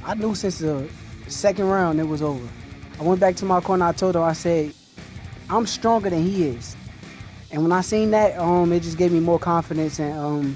I knew since the second round it was over. I went back to my corner. I told him, I said, I'm stronger than he is. And when I seen that, it just gave me more confidence. And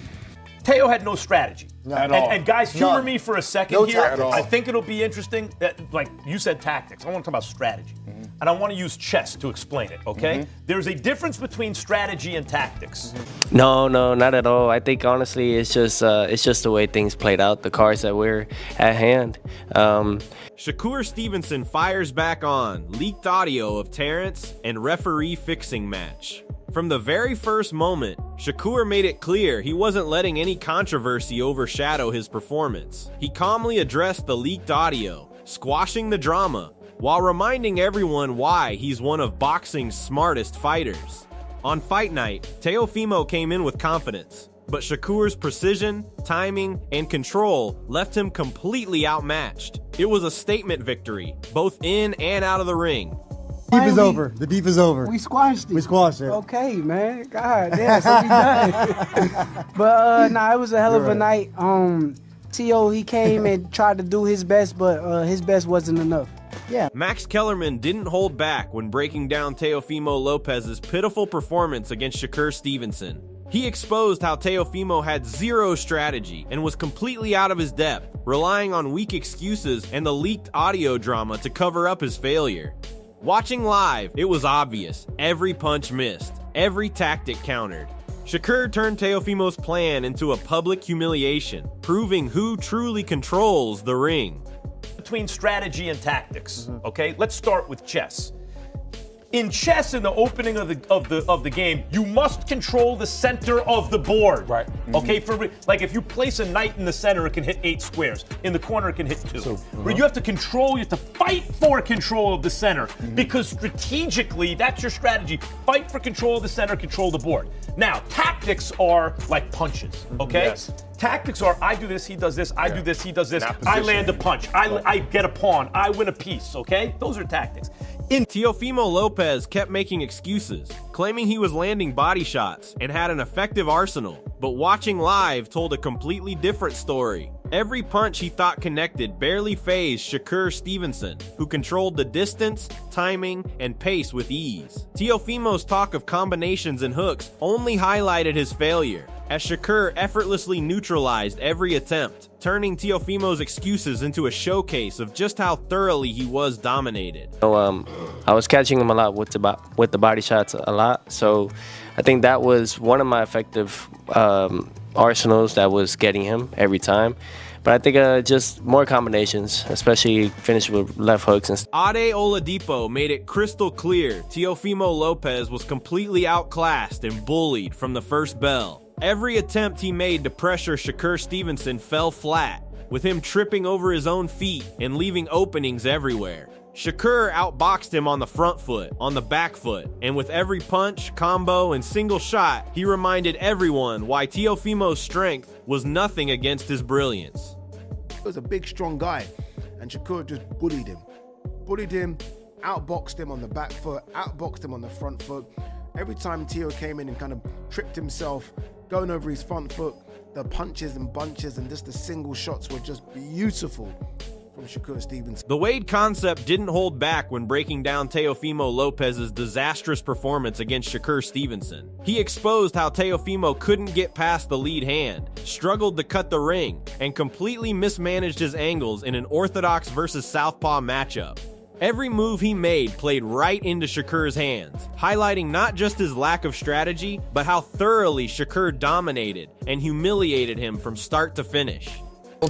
Teo had no strategy. At all. And guys, humor me for a second No here. tactics. I think it'll be interesting. That, like you said, tactics. I want to talk about strategy. And I want to use chess to explain it, okay? There's a difference between strategy and tactics. No, not at all. I think honestly, it's just the way things played out, the cards that were at hand. Shakur Stevenson fires back on leaked audio of Terence and referee fixing match. From the very first moment, Shakur made it clear he wasn't letting any controversy overshadow his performance. He calmly addressed the leaked audio, squashing the drama, while reminding everyone why he's one of boxing's smartest fighters. On fight night, Teofimo came in with confidence, but Shakur's precision, timing, and control left him completely outmatched. It was a statement victory, both in and out of the ring. The beef is over. The beef is over. we squashed it. We squashed it. Okay, man. God damn, so we done. But it was a hell of a night. T.O., he came and tried to do his best, but his best wasn't enough. Yeah. Max Kellerman didn't hold back when breaking down Teofimo Lopez's pitiful performance against Shakur Stevenson. He exposed how Teofimo had zero strategy and was completely out of his depth, relying on weak excuses and the leaked audio drama to cover up his failure. Watching live, it was obvious. Every punch missed. Every tactic countered. Shakur turned Teofimo's plan into a public humiliation, proving who truly controls the ring. Between strategy and tactics, okay? Let's start with chess. In chess, in the opening of the game, you must control the center of the board. Right. Okay. Like if you place a knight in the center, it can hit 8 squares. In the corner, it can hit 2. But you have to control. You have to fight for control of the center because strategically, that's your strategy. Fight for control of the center, control the board. Now, tactics are like punches. Okay. Yes. Tactics are I do this, he does this. I do this, he does this. I land a punch. I get a pawn. I win a piece. Okay. Those are tactics. Teofimo Lopez kept making excuses, claiming he was landing body shots and had an effective arsenal, but watching live told a completely different story. Every punch he thought connected barely fazed Shakur Stevenson, who controlled the distance, timing, and pace with ease. Teofimo's talk of combinations and hooks only highlighted his failure, as Shakur effortlessly neutralized every attempt, turning Teofimo's excuses into a showcase of just how thoroughly he was dominated. So I was catching him a lot with the body shots a lot. So I think that was one of my effective arsenals that was getting him every time. But I think just more combinations, especially finish with left hooks and Ade Oladipo made it crystal clear Teofimo Lopez was completely outclassed and bullied from the first bell. Every attempt he made to pressure Shakur Stevenson fell flat, with him tripping over his own feet and leaving openings everywhere. Shakur outboxed him on the front foot, on the back foot, and with every punch, combo, and single shot, he reminded everyone why Teofimo's strength was nothing against his brilliance. He was a big, strong guy, and Shakur just bullied him. Outboxed him on the back foot, outboxed him on the front foot. Every time Teo came in and kind of tripped himself, going over his front foot, the punches and bunches and just the single shots were just beautiful from Shakur Stevenson. The Wade concept didn't hold back when breaking down Teofimo Lopez's disastrous performance against Shakur Stevenson. He exposed how Teofimo couldn't get past the lead hand, struggled to cut the ring, and completely mismanaged his angles in an orthodox versus southpaw matchup. Every move he made played right into Shakur's hands, highlighting not just his lack of strategy, but how thoroughly Shakur dominated and humiliated him from start to finish.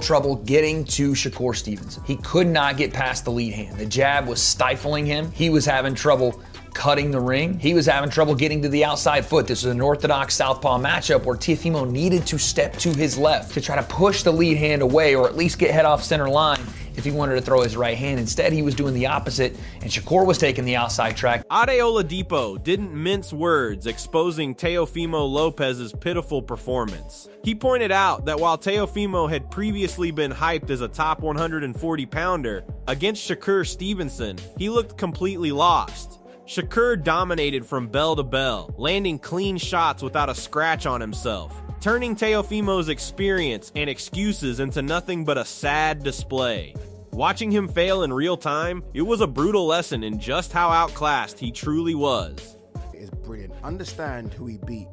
Trouble getting to Shakur Stevenson. He could not get past the lead hand. The jab was stifling him. He was having trouble cutting the ring. He was having trouble getting to the outside foot. This was an orthodox southpaw matchup where Teofimo needed to step to his left to try to push the lead hand away or at least get head off center line if he wanted to throw his right hand. Instead, he was doing the opposite, and Shakur was taking the outside track. Ade Oladipo didn't mince words exposing Teofimo Lopez's pitiful performance. He pointed out that while Teofimo had previously been hyped as a top 140-pounder, against Shakur Stevenson, he looked completely lost. Shakur dominated from bell to bell, landing clean shots without a scratch on himself, turning Teofimo's experience and excuses into nothing but a sad display. Watching him fail in real time, it was a brutal lesson in just how outclassed he truly was. It is brilliant. Understand who he beat.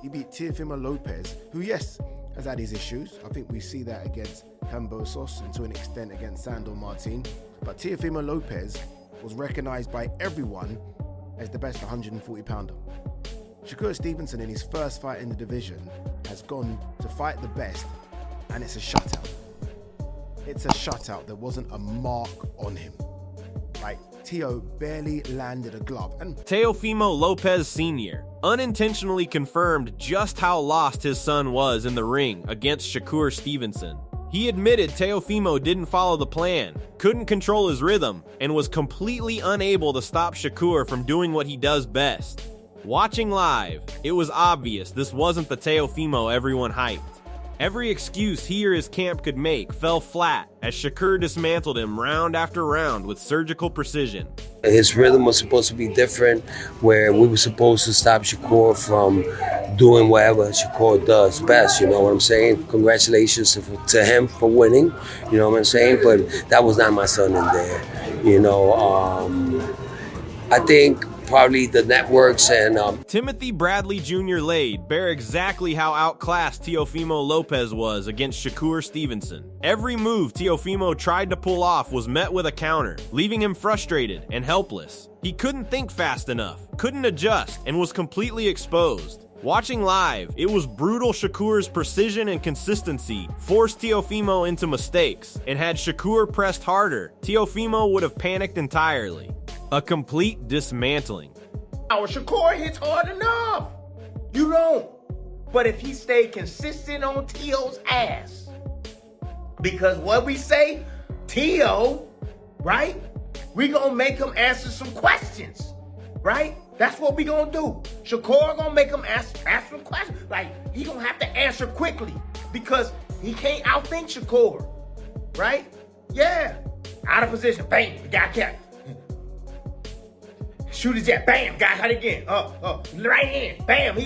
He beat Teofimo Lopez, who, yes, has had his issues. I think we see that against Kambosos and to an extent against Sandor Martin. But Teofimo Lopez was recognized by everyone as the best 140-pounder. Shakur Stevenson, in his first fight in the division, has gone to fight the best, and it's a shutout. It's a shutout. There wasn't a mark on him. Like, Teo barely landed a glove. And Teofimo Lopez Sr. unintentionally confirmed just how lost his son was in the ring against Shakur Stevenson. He admitted Teofimo didn't follow the plan, couldn't control his rhythm, and was completely unable to stop Shakur from doing what he does best. Watching live, it was obvious this wasn't the Teofimo everyone hyped. Every excuse he or his camp could make fell flat as Shakur dismantled him round after round with surgical precision. His rhythm was supposed to be different, where we were supposed to stop Shakur from doing whatever Shakur does best, you know what I'm saying? Congratulations to him for winning, you know what I'm saying? But that was not my son in there, you know. I think probably the networks and Timothy Bradley Jr. laid bare exactly how outclassed Teofimo Lopez was against Shakur Stevenson. Every move Teofimo tried to pull off was met with a counter, leaving him frustrated and helpless. He couldn't think fast enough, couldn't adjust, and was completely exposed. Watching live, it was brutal. Shakur's precision and consistency forced Teofimo into mistakes, and had Shakur pressed harder, Teofimo would have panicked entirely. A complete dismantling. Our Shakur hits hard enough. You don't. But if he stayed consistent on Teo's ass, because what we say, Teo, right? We gonna make him answer some questions, right? That's what we gonna do. Shakur gonna make him ask some questions. Like, he gonna have to answer quickly because he can't outthink Shakur, right? Yeah. Out of position, bang, got kept. Shoot his jab, bam, got hurt again. Right hand, bam.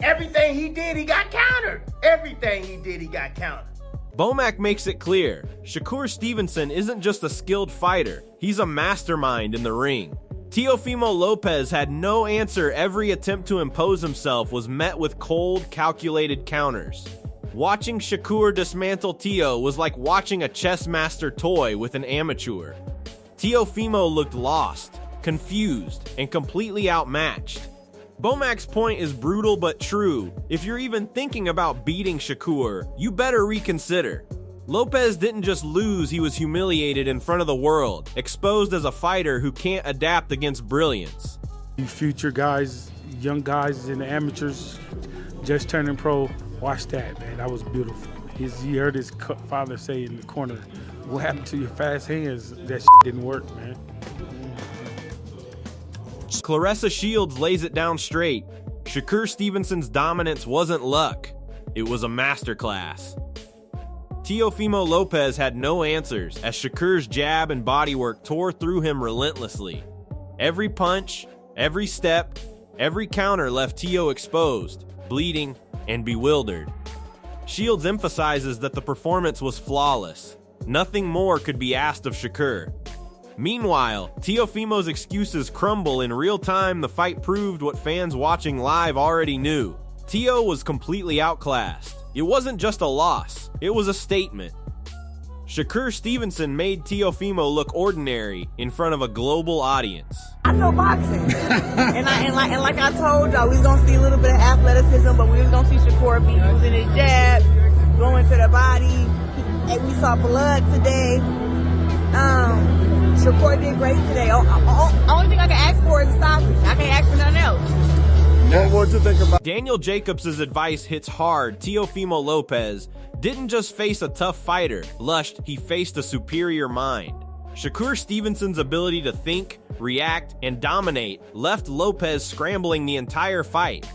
Everything he did, he got countered. Everything he did, he got countered. Bomac makes it clear, Shakur Stevenson isn't just a skilled fighter, he's a mastermind in the ring. Teofimo Lopez had no answer. Every attempt to impose himself was met with cold, calculated counters. Watching Shakur dismantle Teo was like watching a chess master toy with an amateur. Teofimo looked lost, confused, and completely outmatched. Bomac's point is brutal but true. If you're even thinking about beating Shakur, you better reconsider. Lopez didn't just lose, he was humiliated in front of the world, exposed as a fighter who can't adapt against brilliance. Future guys, young guys and amateurs just turning pro, watch that, man. That was beautiful. He heard his father say in the corner, "What happened to your fast hands? That didn't work, man." Claressa Shields lays it down straight. Shakur Stevenson's dominance wasn't luck, it was a masterclass. Teofimo Lopez had no answers as Shakur's jab and bodywork tore through him relentlessly. Every punch, every step, every counter left Teo exposed, bleeding, and bewildered. Shields emphasizes that the performance was flawless. Nothing more could be asked of Shakur. Meanwhile, Teofimo's excuses crumble in real time. The fight proved what fans watching live already knew. Teo was completely outclassed. It wasn't just a loss, it was a statement. Shakur Stevenson made Teofimo look ordinary in front of a global audience. I know boxing, and like I told y'all, we was gonna see a little bit of athleticism, but we was gonna see Shakur be using his jab, going to the body, and we saw blood today. Shakur did great today. Only thing I can ask for is stopping. I can't ask for nothing else. What you think about Daniel Jacobs' advice hits hard. Teofimo Lopez didn't just face a tough fighter, he faced a superior mind. Shakur Stevenson's ability to think, react, and dominate left Lopez scrambling the entire fight.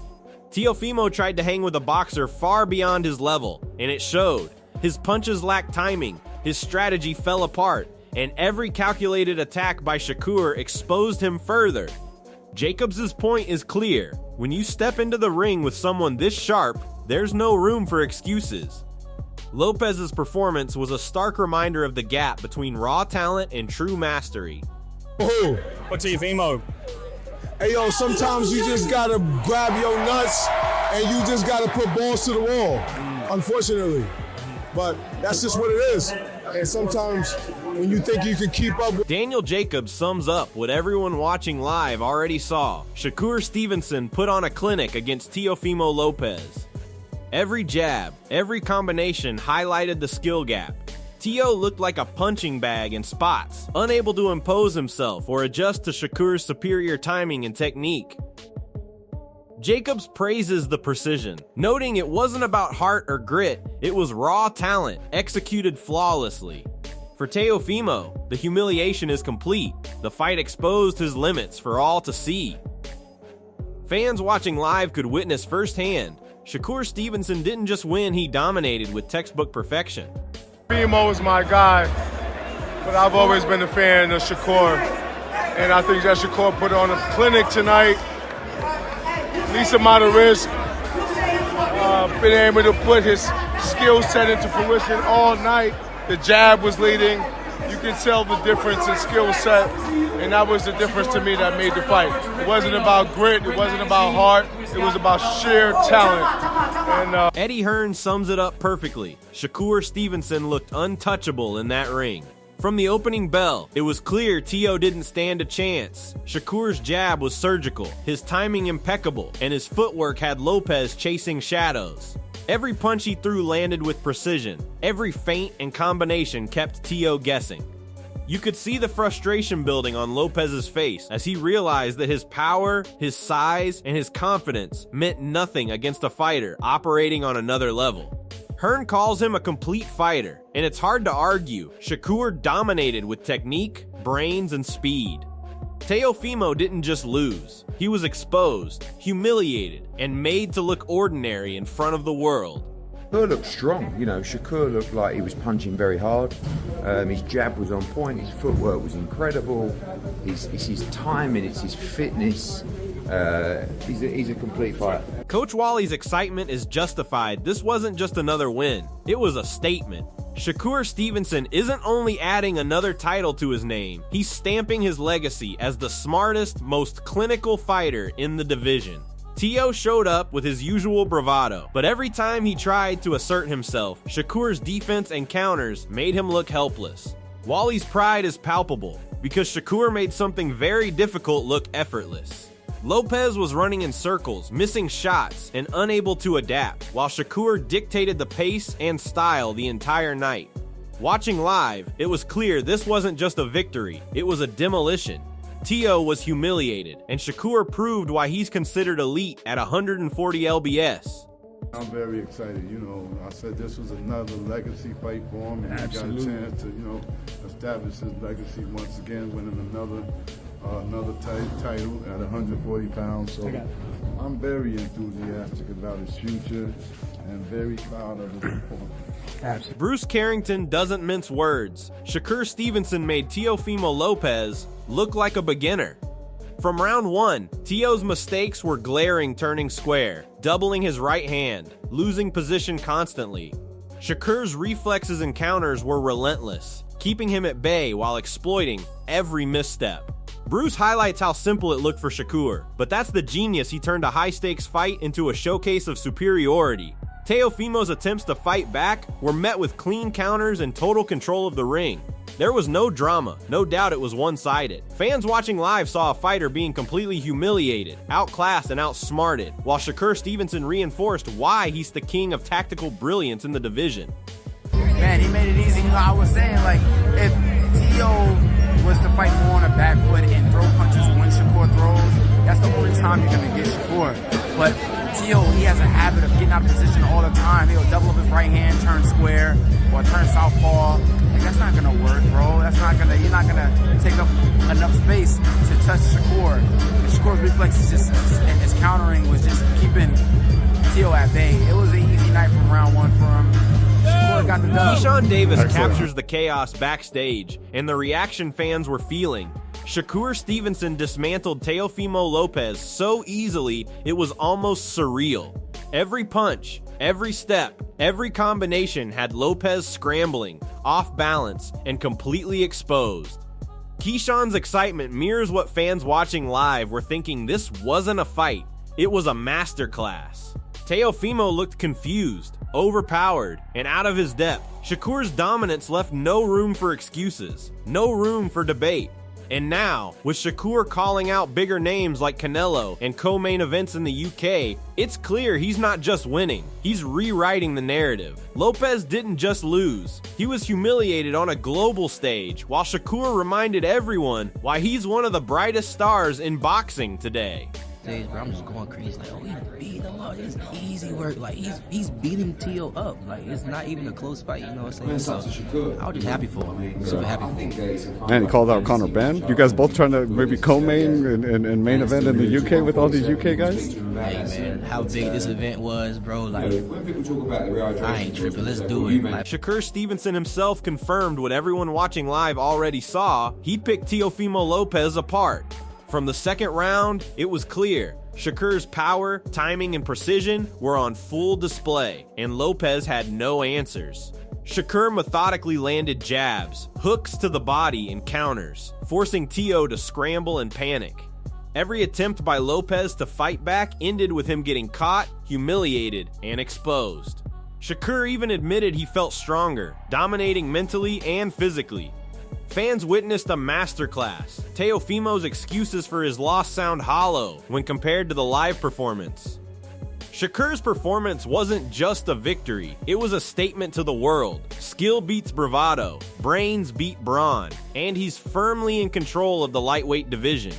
Teofimo tried to hang with a boxer far beyond his level, and it showed. His punches lacked timing, his strategy fell apart, and every calculated attack by Shakur exposed him further. Jacobs' point is clear. When you step into the ring with someone this sharp, there's no room for excuses. Lopez's performance was a stark reminder of the gap between raw talent and true mastery. Oh, for Teofimo. Hey, yo, sometimes you just gotta grab your nuts and you just gotta put balls to the wall, unfortunately. But that's just what it is. And sometimes when you think you can keep up with... Daniel Jacobs sums up what everyone watching live already saw. Shakur Stevenson put on a clinic against Teofimo Lopez. Every jab, every combination highlighted the skill gap. Teo looked like a punching bag in spots, unable to impose himself or adjust to Shakur's superior timing and technique. Jacobs praises the precision, noting it wasn't about heart or grit, it was raw talent, executed flawlessly. For Teofimo, the humiliation is complete. The fight exposed his limits for all to see. Fans watching live could witness firsthand, Shakur Stevenson didn't just win, he dominated with textbook perfection. Teofimo is my guy, but I've always been a fan of Shakur. And I think that Shakur put on a clinic tonight. Least amount of risk. Been able to put his skill set into fruition all night. The jab was leading. You can tell the difference in skill set, and that was the difference to me that made the fight. It wasn't about grit, it wasn't about heart, it was about sheer talent. And Eddie Hearn sums it up perfectly. Shakur Stevenson looked untouchable in that ring. From the opening bell, it was clear Teo didn't stand a chance. Shakur's jab was surgical, his timing impeccable, and his footwork had Lopez chasing shadows. Every punch he threw landed with precision. Every feint and combination kept Teo guessing. You could see the frustration building on Lopez's face as he realized that his power, his size, and his confidence meant nothing against a fighter operating on another level. Hearn calls him a complete fighter, and it's hard to argue. Shakur dominated with technique, brains, and speed. Teofimo didn't just lose. He was exposed, humiliated, and made to look ordinary in front of the world. Shakur looked strong, you know, Shakur looked like he was punching very hard. His jab was on point, his footwork was incredible. It's his timing, it's his fitness. He's a complete fighter. Coach Wally's excitement is justified. This wasn't just another win, it was a statement. Shakur Stevenson isn't only adding another title to his name, he's stamping his legacy as the smartest, most clinical fighter in the division. Teo showed up with his usual bravado, but every time he tried to assert himself, Shakur's defense and counters made him look helpless. Wally's pride is palpable, because Shakur made something very difficult look effortless. Lopez was running in circles, missing shots, and unable to adapt, while Shakur dictated the pace and style the entire night. Watching live, it was clear this wasn't just a victory, it was a demolition. Teo was humiliated, and Shakur proved why he's considered elite at 140 lbs. I'm very excited. You know, I said this was another legacy fight for him, and he got a chance to, you know, establish his legacy once again, winning another title at 140 pounds. So I'm very enthusiastic about his future and very proud of his performance. Bruce Carrington doesn't mince words. Shakur Stevenson made Teofimo Lopez look like a beginner. From round one, Teo's mistakes were glaring, turning square, doubling his right hand, losing position constantly. Shakur's reflexes and counters were relentless, keeping him at bay while exploiting every misstep. Bruce highlights how simple it looked for Shakur, but that's the genius he turned a high-stakes fight into a showcase of superiority. Teofimo's attempts to fight back were met with clean counters and total control of the ring. There was no drama, no doubt it was one-sided. Fans watching live saw a fighter being completely humiliated, outclassed and outsmarted, while Shakur Stevenson reinforced why he's the king of tactical brilliance in the division. Man, he made it easy. You know, I was saying, like, if Teo was to fight more on a back foot and throw punches when Shakur throws, that's the only time you're going to get Shakur. But Teo, he has a habit of getting out of position all the time. He'll double up his right hand, turn square, or turn southpaw. Like, that's not gonna work, bro. You're not gonna take up enough space to touch Shakur. And Shakur's reflexes and his countering was just keeping Teo at bay. It was an easy night from round one for him. Shakur got the dub. Keyshawn Davis captures the chaos backstage, and the reaction fans were feeling. Shakur Stevenson dismantled Teofimo Lopez so easily it was almost surreal. Every punch, Every step, every combination had Lopez scrambling, off balance, and completely exposed. Keyshawn's excitement mirrors what fans watching live were thinking this wasn't a fight, it was a masterclass. Teofimo looked confused, overpowered, and out of his depth. Shakur's dominance left no room for excuses, no room for debate. And now, with Shakur calling out bigger names like Canelo and co-main events in the UK, it's clear he's not just winning, he's rewriting the narrative. Lopez didn't just lose, he was humiliated on a global stage, while Shakur reminded everyone why he's one of the brightest stars in boxing today. Bro, I'm just going crazy. Like, oh, he beat him up. It's easy work. Like, he's beating Tio up. Like, it's not even a close fight. You know what I'm saying? So, I was just happy for him. Super happy for him. And he called out Conor Ben. You guys both trying to maybe co-main and main event in the UK with all these UK guys? Hey, man, how big this event was, bro. Like, I ain't tripping. Let's do it. Like, Shakur Stevenson himself confirmed what everyone watching live already saw. He picked Teofimo Lopez apart. From the second round, it was clear. Shakur's power, timing, and precision were on full display, and Lopez had no answers. Shakur methodically landed jabs, hooks to the body, and counters, forcing Tio to scramble and panic. Every attempt by Lopez to fight back ended with him getting caught, humiliated, and exposed. Shakur even admitted he felt stronger, dominating mentally and physically. Fans witnessed a masterclass. Teofimo's excuses for his loss sound hollow when compared to the live performance. Shakur's performance wasn't just a victory, it was a statement to the world. Skill beats bravado, brains beat brawn, and he's firmly in control of the lightweight division.